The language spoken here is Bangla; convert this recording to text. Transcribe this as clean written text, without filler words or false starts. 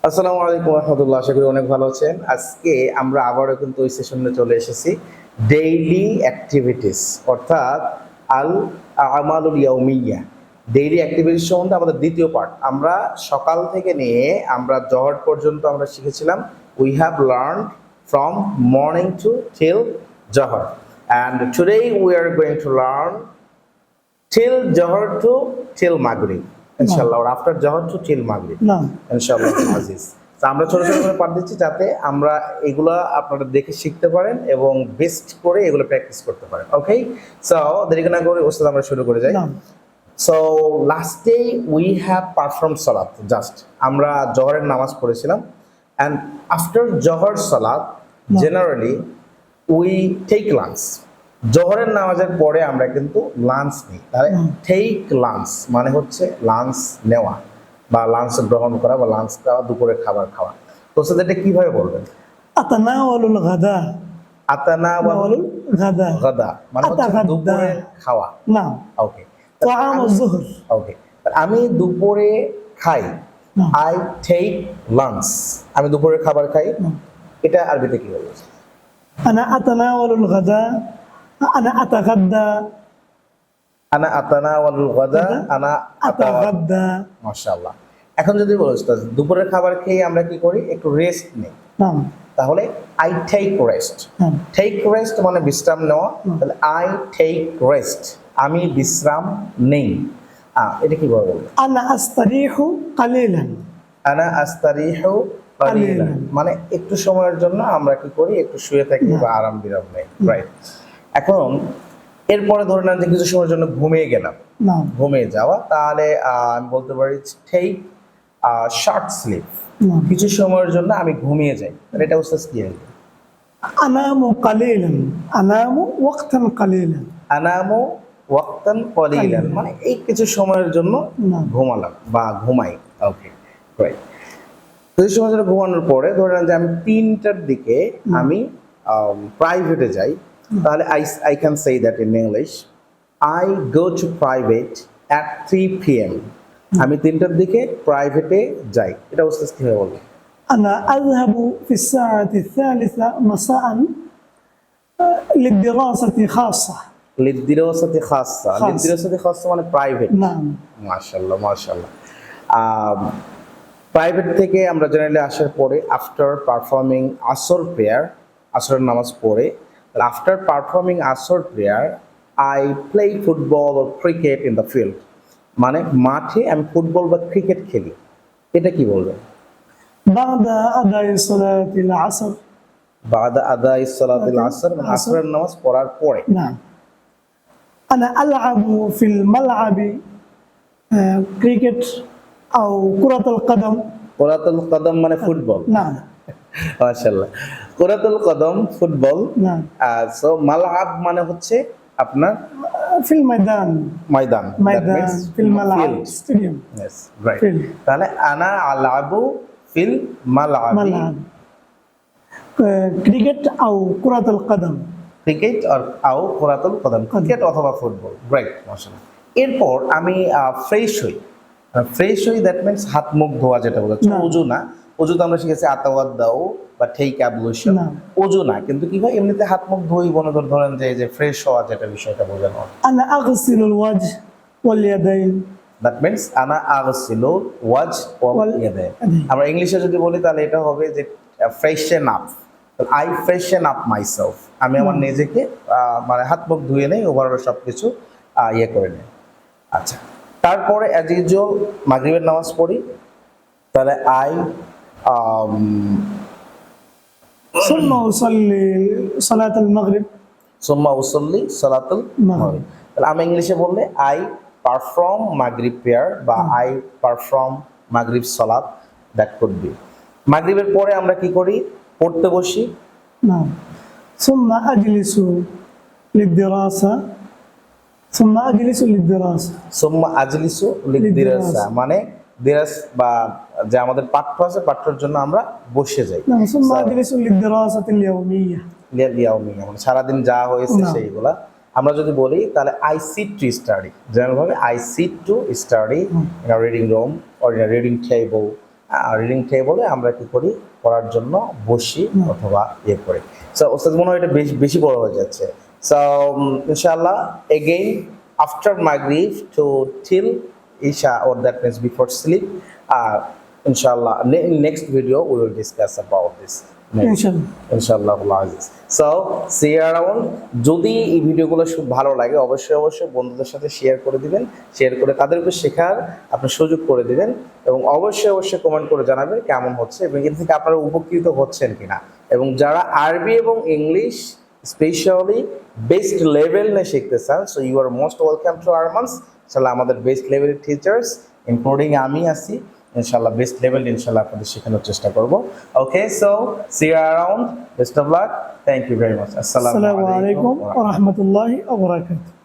আসসালামু আলাইকুম রহমতুল্লাহ, আশা করি অনেক ভালো আছেন। আজকে আমরা আবারও কিন্তু ওই সেশনে চলে এসেছি, ডেইলি অ্যাক্টিভিটিস অর্থাৎ আল আমালুল ইয়াউমিয়া। ডেইলি অ্যাক্টিভিটিস সম্বন্ধে আমাদের দ্বিতীয় পার্ট। আমরা সকাল থেকে নিয়ে আমরা জহর পর্যন্ত আমরা শিখেছিলাম। We have learn from morning to till জহর, and today we are going to learn till Johar to till Maghrib, inshallah, or after Johar to till Maghrib, inshallah Aziz. তো আমরা ছোট ছোট করে পাঠ দিচ্ছি যাতে আমরা এগুলা আপনারা দেখে শিখতে পারেন এবং বেস্ট করে এগুলো প্র্যাকটিস করতে পারেন। ওকে, সো দেরি না করে ওস্তাদ আমরা শুরু করে যাই। So last day we have perform সালাত, জাস্ট আমরা জহরের নামাজ পড়েছিলাম, অ্যান্ড আফটার জহর সালাত জেনারেলি উই টেক লাঞ্চ। জোহরের নামাজের পরে আমরা কিন্তু লাঞ্চ নিই। তাহলে টেক লাঞ্চ মানে হচ্ছে লাঞ্চ নেওয়া বা লাঞ্চ গ্রহণ করা বা লাঞ্চ খাওয়া, দুপুরের খাবার খাওয়া। তো সেটা কিভাবে বলবেন? আতানাওয়ালুল গাদা। আতানাওয়ালুল গাদা গাদা মানে হচ্ছে দুপুরের খাওয়া। না, ওকে, তাআমুজ যুহর। ওকে, আমি দুপুরে খাই, আই টেক লাঞ্চ, আমি দুপুরের খাবার খাই। এটা আরবিতে কি বলবো? আনা আতানাওয়ালুল গাদা, আনা আতাগাদ্দা। আনা আতানাওয়ালুল গাদা, আনা আতাগাদ্দা। মাশাআল্লাহ। এখন যদি বলো উস্তাদ, দুপুরের খাবার খেয়ে আমরা কি করি? একটু রেস্ট নেই। তাহলে I take rest. Take rest মানে বিশ্রাম নেওয়া। তাহলে আই টেক রেস্ট, আমি বিশ্রাম নেই। এটা কি বলবো? আনা আস্তারিহু কালিলান। আনা আস্তারিহু কালিলান মানে একটু সময়ের জন্য আমরা কি করি? একটু শুয়ে থাকি বা আরাম বিরাম নেই, রাইট? এখন এরপরে ধরে নেন যে কিছু সময়ের জন্য ঘুমিয়ে গেলাম, ঘুমিয়ে যাওয়া, তাহলে আমি বলতে পারি টেক শর্ট স্লিপ, কিছু সময়ের জন্য আমি ঘুমিয়ে যাই। এটা উস্তাদ কি হবে? আনামু কালিলান, আনামু ওয়াক্তান কালিলান। আনামু ওয়াক্তান কালিলান মানে এই কিছু সময়ের জন্য ঘুমালাম বা ঘুমাই। ওকে, রাইট। কিছু সময়ের জন্য ঘুমানোর পরে ধরে নেন যে আমি 3টার দিকে আমি প্রাইভেটে যাই, তাহলে I can say that in English, I go to private at 3 p.m. আমি 3টার দিকে প্রাইভেটে যাই। এটা উস্তাদ কিভাবে বলবো? আনা আযহাবু ফি الساعة الثالثة مساء للدراسة خاصة। লিদ্দিরাসাতি খাসসা, লিদ্দিরাসাতি খাসসা মানে প্রাইভেট। মাশাআল্লাহ মাশাআল্লাহ। প্রাইভেট থেকে আমরা জেনারেলি আসার পরে আফটার পারফর্মিং আসর প্রেয়ার, আসরের নামাজ পড়ে, after performing asr prayer I play football or cricket in the field, মানে মাঠে আমি ফুটবল বা ক্রিকেট খেলি। এটা কি বলবেন? বাদা আদাই সালাতিল আসর। বাদা আদাই সালাতিল আসর মানে আসরের নামাজ পড়ার পরে। না, আনা আলআবু ফিল মালআবি ক্রিকেট আও কুরাতুল কদম। কুরাতুল কদম মানে ফুটবল? না, মাশাআল্লাহ। কুরাতুল কদম ফুটবল। সো মালআব মানে হচ্ছে আপনার ফিল ময়দান। ময়দান, ময়দান ফিল মালআব, স্টেডিয়াম। Yes, right. তাহলে আনা আলআবু ফিল মালআবি ক্রিকেট আও কুরাতুল কদম। ক্রিকেট আও কুরাতুল কদম, ক্রিকেট অথবা ফুটবল, রাইট, মাশাআল্লাহ। এরপর আমি ফ্রেশ হই। ফ্রেশ হই দ্যাট মিন্স হাত মুখ ধোয়া, যেটা বলছে ওযু না। ওযু তো আমরা শিখেছি আতাওয়াদ্দাউ বা টেক অ্যাবলুশন, ওযু না। কিন্তু কি হয়, এমনিতে হাত মুখ ধুই, ধরেন যে ফ্রেশ হওয়া, যেটা বিষয়টা বোঝানো হয়। আনা আগসিলুল ওয়াজহ ওয়াল ইয়াদাইন, দ্যাট মিন্স আনা আগসিলুল ওয়াজহ ওয়াল ইয়াদাইন। আমরা ইংলিশে যদি বলি তাহলে এটা হবে যে freshen up, I freshen up myself, আমি আমার নিজেকে মানে হাত মুখ ধুয়ে নেই, ওভারঅল সবকিছু ইয়ে করে নেই। আচ্ছা, তারপরে অ্যাজ ইউজুয়াল মাগরিবের নামাজ পড়ি। তাহলে আই সুম্মা উসাল্লি সালাতুল মাগরিব। সুম্মা উসাল্লি সালাতুল মাগরিব। তাহলে আমি ইংলিশে বললে আই পারফর্ম মাগরিব প্রেয়ার বা আই পারফর্ম মাগরিব সালাত, দ্যাট কুড বি। মাগরিবের পরে আমরা কি করি? পড়তে বসি। না, সুম্মা আজলিসু লিদ্দিরাসা। সুম্মা আজলিসু লিদ্দিরাসা। সুম্মা আজলিসু লিদ্দিরাসা মানে দিরাস বা যে আমাদের পাঠ্য আছে, পাঠ্যের জন্য আমরা বসে যাই। সুম্মা আজলিসু লিদ্দিরাসাতিল ইয়াউমিয়া। ইয়াউমিয়া মানে সারাদিন যা হয়েছে সেইগুলা। আমরা যদি বলি তাহলে আই সিট টু স্টাডি, যেমন ভাবে I sit to study in a reading room or in a reading table, reading টেবলে আমরা কি করি, পড়ার জন্য বসি অথবা ইয়ে করি। সো ওস্তাদ মনে হয় এটা বেশি বড় হয়ে যাচ্ছে। সো ইনশাআল্লাহ এগেইন আফটার মাগরিব two till Isha, or that means before sleep. Inshallah, in next video we will discuss about this. ইনশাআল্লাহ। So see you around. যদি এই ভিডিওগুলো ভালো লাগে অবশ্যই বন্ধুদের সাথে শেয়ার করে দিবেন, শেয়ার করে তাদেরকে শেখার আপনি সুযোগ করে দিবেন, এবং অবশ্যই কমেন্ট করে জানাবেন কেমন হচ্ছে এবং এর থেকে আপনারা উপকৃত হচ্ছেন কিনা। এবং যারা আরবি এবং ইংলিশ স্পেশালি বেস্ট লেভেল নিয়ে শিখতে চান, so you are most welcome to Armans. ইনশাআল্লাহ আমাদের বেস্ট লেভেলের টিচার্স ইনক্লুডিং আমি আছি, ইনশাআল্লাহ বেস্ট লেভেল ইনশাআল্লাহ আপনাদের শেখানোর চেষ্টা করব। Okay, so see you around, best of luck, thank you very much. আসসালামু আসসালামু আলাইকুম আলাইকুম ওয়া রাহমাতুল্লাহি ওয়া বারাকাতুহু।